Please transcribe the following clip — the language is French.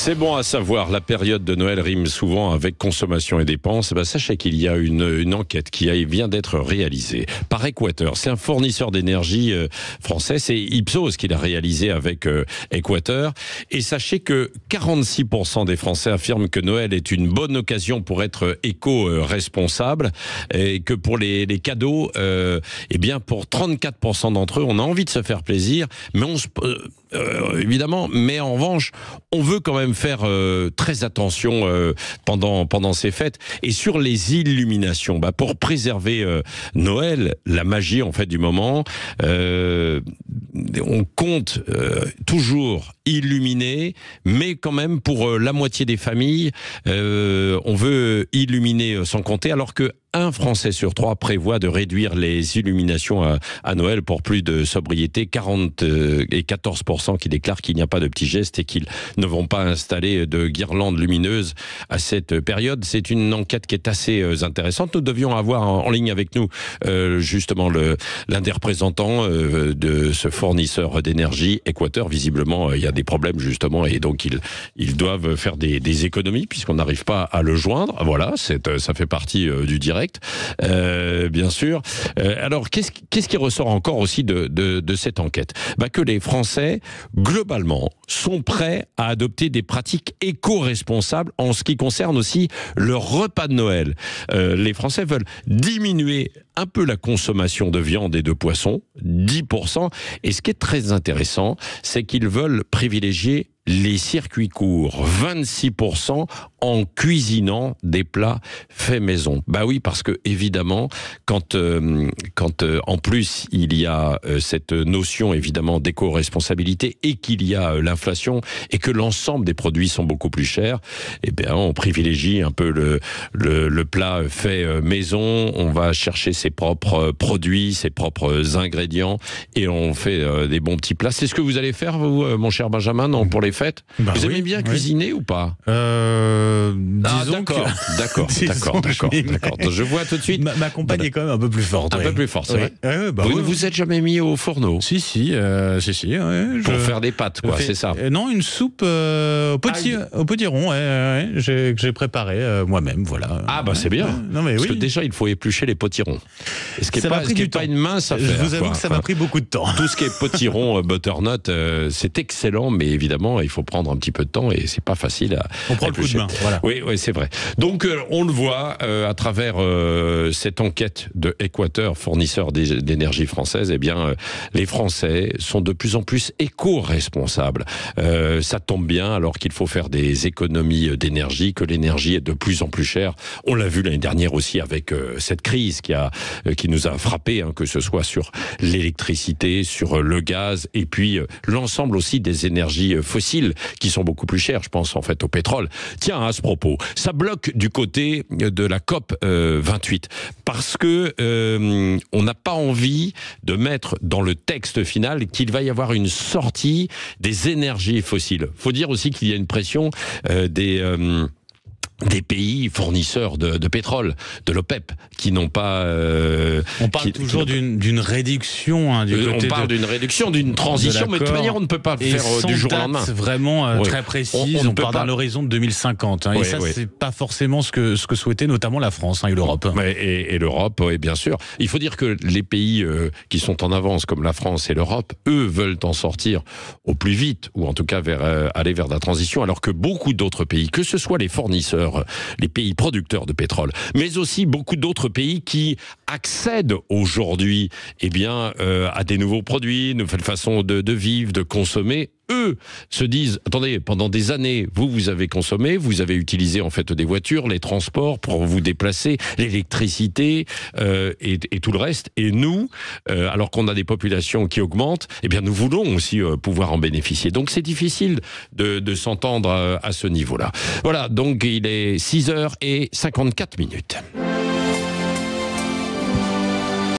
C'est bon à savoir, la période de Noël rime souvent avec consommation et dépenses. Sachez qu'il y a une enquête qui vient d'être réalisée par Équateur. C'est un fournisseur d'énergie français, c'est Ipsos qui l'a réalisé avec Équateur. Et sachez que 46% des Français affirment que Noël est une bonne occasion pour être éco-responsable et que pour les cadeaux, eh bien pour 34% d'entre eux, on a envie de se faire plaisir, mais évidemment, mais en revanche, on veut quand même faire très attention pendant ces fêtes. Et sur les illuminations, pour préserver Noël, la magie en fait du moment, on compte toujours illuminer, mais quand même pour la moitié des familles, on veut illuminer sans compter, alors que un Français sur 3 prévoit de réduire les illuminations à Noël pour plus de sobriété. 40 et 14% qui déclarent qu'il n'y a pas de petits gestes et qu'ils ne vont pas installer de guirlandes lumineuses à cette période. C'est une enquête qui est assez intéressante. Nous devions avoir en ligne avec nous justement l'un des représentants de ce fournisseur d'énergie, Équateur. Visiblement, il y a des problèmes justement et donc ils doivent faire des économies puisqu'on n'arrive pas à le joindre. Voilà, ça fait partie du direct. Bien sûr. Alors, qu'est-ce qui ressort encore aussi de cette enquête ? Que les Français, globalement, sont prêts à adopter des pratiques éco-responsables en ce qui concerne aussi leur repas de Noël. Les Français veulent diminuer un peu la consommation de viande et de poisson, 10%. Et ce qui est très intéressant, c'est qu'ils veulent privilégier les circuits courts, 26%, en cuisinant des plats faits maison. Oui, parce que évidemment, quand en plus il y a cette notion évidemment d'éco-responsabilité et qu'il y a l'inflation et que l'ensemble des produits sont beaucoup plus chers, on privilégie un peu le plat fait maison. On va chercher ses propres produits, ses propres ingrédients et on fait des bons petits plats. C'est ce que vous allez faire, vous, mon cher Benjamin, pour les fêtes. Vous aimez bien cuisiner ou pas ? Disons d'accord. Je vois tout de suite. Ma compagne est quand même un peu plus forte. Un peu plus forte, c'est vrai. Vous ne vous êtes jamais mis au fourneau ? Si. Pour faire des pâtes, quoi, c'est ça ? Non, une soupe au potiron, que j'ai préparé moi-même, voilà. C'est bien. Non, mais parce que déjà, il faut éplucher les potirons. Ce qui n'est pas une mince affaire. Je vous avoue que ça m'a pris beaucoup de temps. Tout ce qui est potiron, butternut, c'est excellent, mais évidemment, il faut prendre un petit peu de temps et c'est pas facile à On prend éplucher. le coup de main, voilà. Oui, c'est vrai. Donc, on le voit à travers cette enquête de Équateur, fournisseur d'énergie française, les Français sont de plus en plus éco-responsables. Ça tombe bien alors qu'il faut faire des économies d'énergie, que l'énergie est de plus en plus chère. On l'a vu l'année dernière aussi avec cette crise qui nous a frappé, que ce soit sur l'électricité, sur le gaz et puis l'ensemble aussi des énergies fossiles qui sont beaucoup plus chères. Je pense en fait au pétrole. Tiens, à ce propos, ça bloque du côté de la COP 28 parce que on n'a pas envie de mettre dans le texte final qu'il va y avoir une sortie des énergies fossiles. Faut dire aussi qu'il y a une pression des pays fournisseurs de pétrole, de l'OPEP, qui n'ont pas... on parle toujours d'une réduction. On parle d'une réduction, d'une transition, mais de toute manière, on ne peut pas le faire du jour au lendemain. Vraiment très précise, on parle d'un horizon de 2050. Et ça, c'est pas forcément ce que souhaitait notamment la France et l'Europe. Et l'Europe, oui, bien sûr. Il faut dire que les pays qui sont en avance, comme la France et l'Europe, eux, veulent en sortir au plus vite, ou en tout cas aller vers la transition, alors que beaucoup d'autres pays, que ce soit les fournisseurs, les pays producteurs de pétrole, mais aussi beaucoup d'autres pays qui accèdent aujourd'hui à des nouveaux produits, nouvelles façons de vivre, de consommer. Eux se disent, attendez, pendant des années, vous avez consommé, vous avez utilisé en fait des voitures, les transports pour vous déplacer, l'électricité et tout le reste. Et nous, alors qu'on a des populations qui augmentent, nous voulons aussi pouvoir en bénéficier. Donc c'est difficile de s'entendre à ce niveau-là. Voilà, donc il est 6h54.